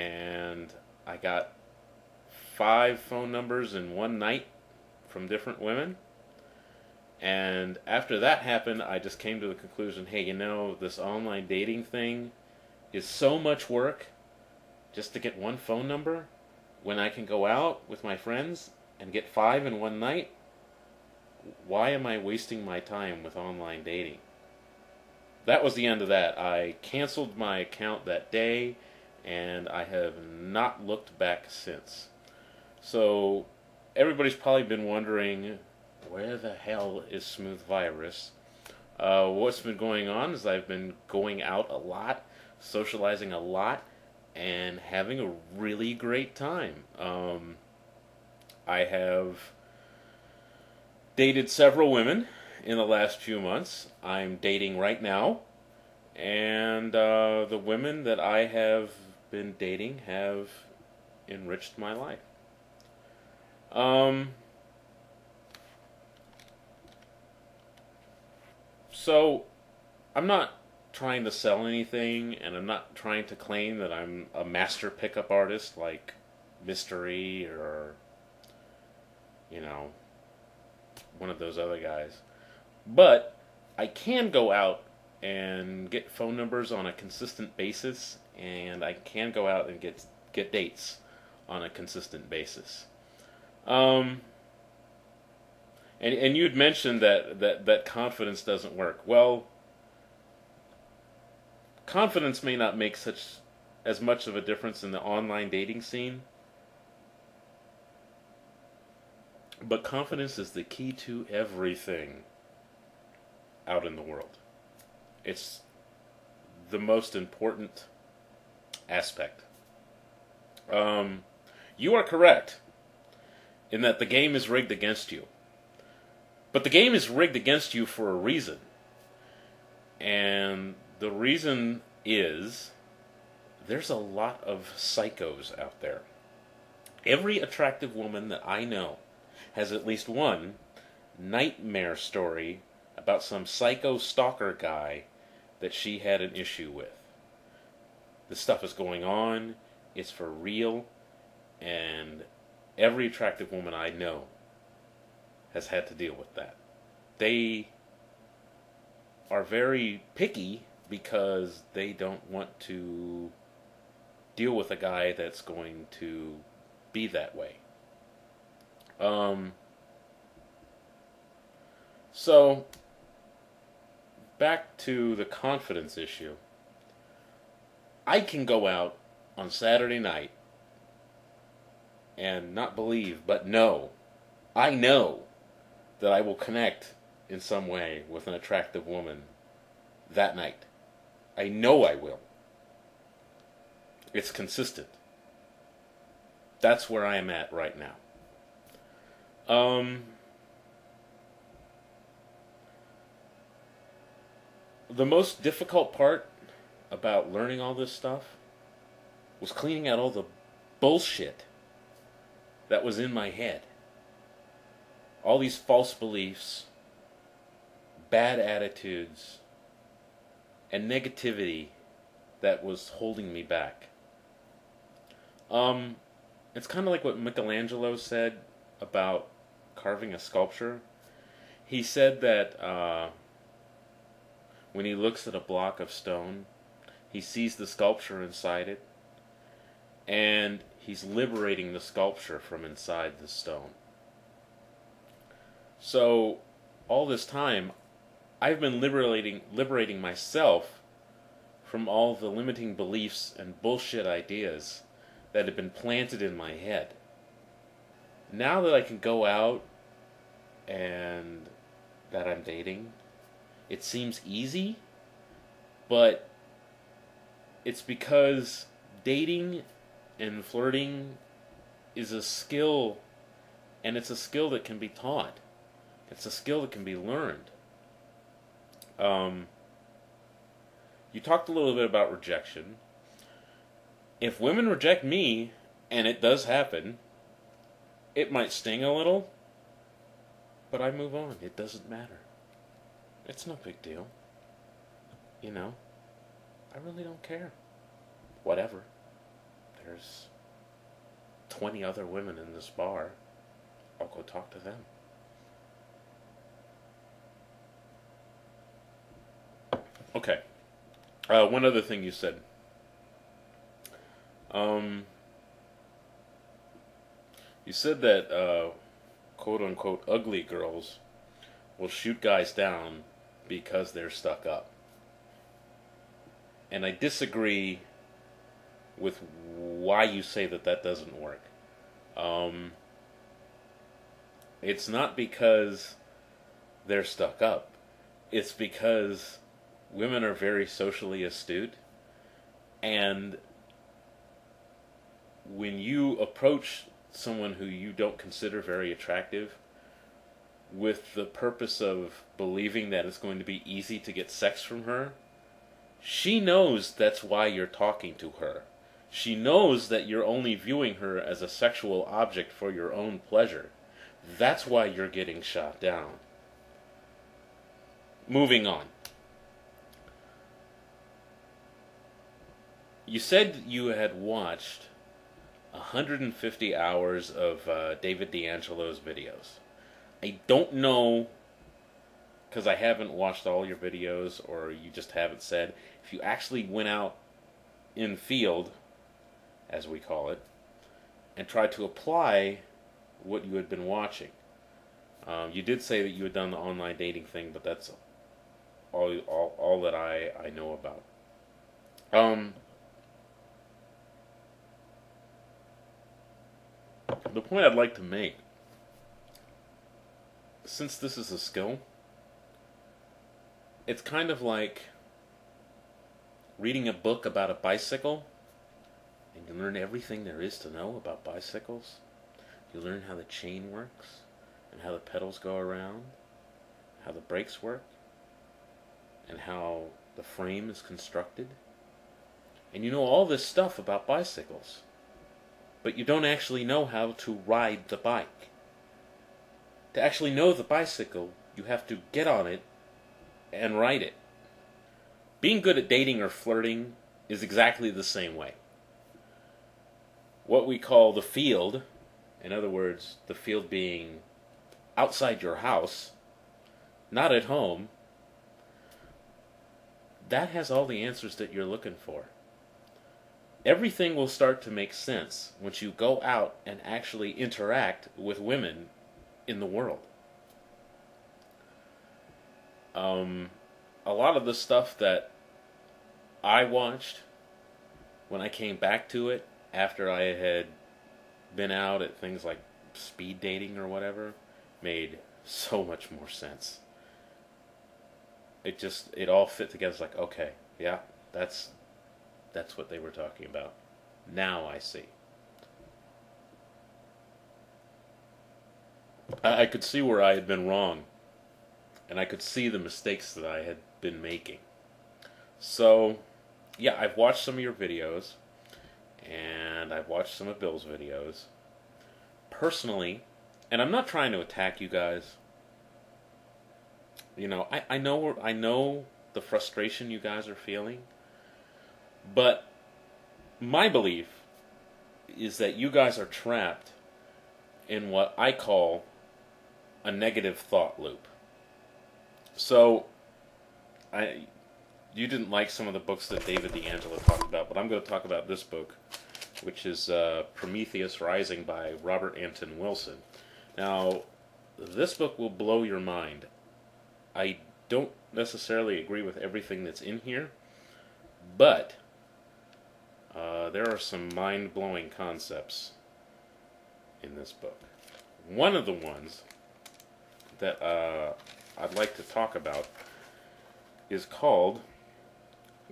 and I got 5 phone numbers in one night from different women. And after that happened, I just came to the conclusion, hey, this online dating thing is so much work just to get one phone number when I can go out with my friends and get 5 in one night. Why am I wasting my time with online dating? That was the end of that. I canceled my account that day, and I have not looked back since. So, everybody's probably been wondering, where the hell is smoothvirus? What's been going on is I've been going out a lot, socializing a lot, and having a really great time. I have dated several women in the last few months. I'm dating right now, and the women that I have been dating have enriched my life. Um, so, I'm not trying to sell anything, and I'm not trying to claim that I'm a master pickup artist like Mystery or, you know, one of those other guys. But I can go out and get phone numbers on a consistent basis, and I can go out and get dates on a consistent basis. Um, and you'd mentioned that confidence doesn't work. Well, confidence may not make such as much of a difference in the online dating scene, but confidence is the key to everything out in the world. It's the most important aspect. You are correct in that the game is rigged against you. But the game is rigged against you for a reason. And the reason is there's a lot of psychos out there. Every attractive woman that I know has at least one nightmare story about some psycho stalker guy that she had an issue with. This stuff is going on, it's for real, and every attractive woman I know has had to deal with that. They are very picky because they don't want to deal with a guy that's going to be that way. So, back to the confidence issue. I can go out on Saturday night and not believe, but know, I know that I will connect in some way with an attractive woman that night. I know I will. It's consistent. That's where I am at right now. The most difficult part about learning all this stuff was cleaning out all the bullshit that was in my head. All these false beliefs, bad attitudes, and negativity that was holding me back. It's kind of like what Michelangelo said about carving a sculpture. He said that when he looks at a block of stone, he sees the sculpture inside it, and he's liberating the sculpture from inside the stone. So, all this time, I've been liberating myself from all the limiting beliefs and bullshit ideas that have been planted in my head. Now that I can go out and that I'm dating, it seems easy, but it's because dating and flirting is a skill, and it's a skill that can be taught. It's a skill that can be learned. You talked a little bit about rejection. If women reject me, and it does happen, it might sting a little, but I move on. It doesn't matter. It's no big deal. I really don't care. Whatever. there's 20 other women in this bar. I'll go talk to them. Okay. One other thing you said. You said that quote-unquote ugly girls will shoot guys down because they're stuck up. And I disagree with why you say that that doesn't work. It's not because they're stuck up. It's because women are very socially astute, and when you approach someone who you don't consider very attractive with the purpose of believing that it's going to be easy to get sex from her, she knows that's why you're talking to her. She knows that you're only viewing her as a sexual object for your own pleasure. That's why you're getting shot down. Moving on. You said you had watched 150 hours of David D'Angelo's videos. I don't know, because I haven't watched all your videos, or you just haven't said, if you actually went out in field, as we call it, and tried to apply what you had been watching. You did say that you had done the online dating thing, but that's all that I know about. The point I'd like to make, since this is a skill, it's kind of like reading a book about a bicycle, and you learn everything there is to know about bicycles. You learn how the chain works, and how the pedals go around, how the brakes work, and how the frame is constructed. And you know all this stuff about bicycles, but you don't actually know how to ride the bike. To actually know the bicycle, you have to get on it and ride it. Being good at dating or flirting is exactly the same way. What we call the field, in other words, the field being outside your house, not at home, that has all the answers that you're looking for. Everything will start to make sense once you go out and actually interact with women in the world. A lot of the stuff that I watched when I came back to it after I had been out at things like speed dating or whatever made so much more sense. It all fit together. It's like, okay, yeah, that's what they were talking about. Now I see. I could see where I had been wrong, and I could see the mistakes that I had been making. So, yeah, I've watched some of your videos, and I've watched some of Bill's videos. Personally, and I'm not trying to attack you guys. You know, I know the frustration you guys are feeling, but my belief is that you guys are trapped in what I call a negative thought loop. So, you didn't like some of the books that David D'Angelo talked about, but I'm going to talk about this book, which is Prometheus Rising by Robert Anton Wilson. Now, this book will blow your mind. I don't necessarily agree with everything that's in here, but there are some mind-blowing concepts in this book. One of the ones that I'd like to talk about is called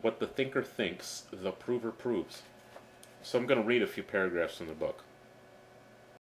What the Thinker Thinks, the Prover Proves. So I'm going to read a few paragraphs from the book.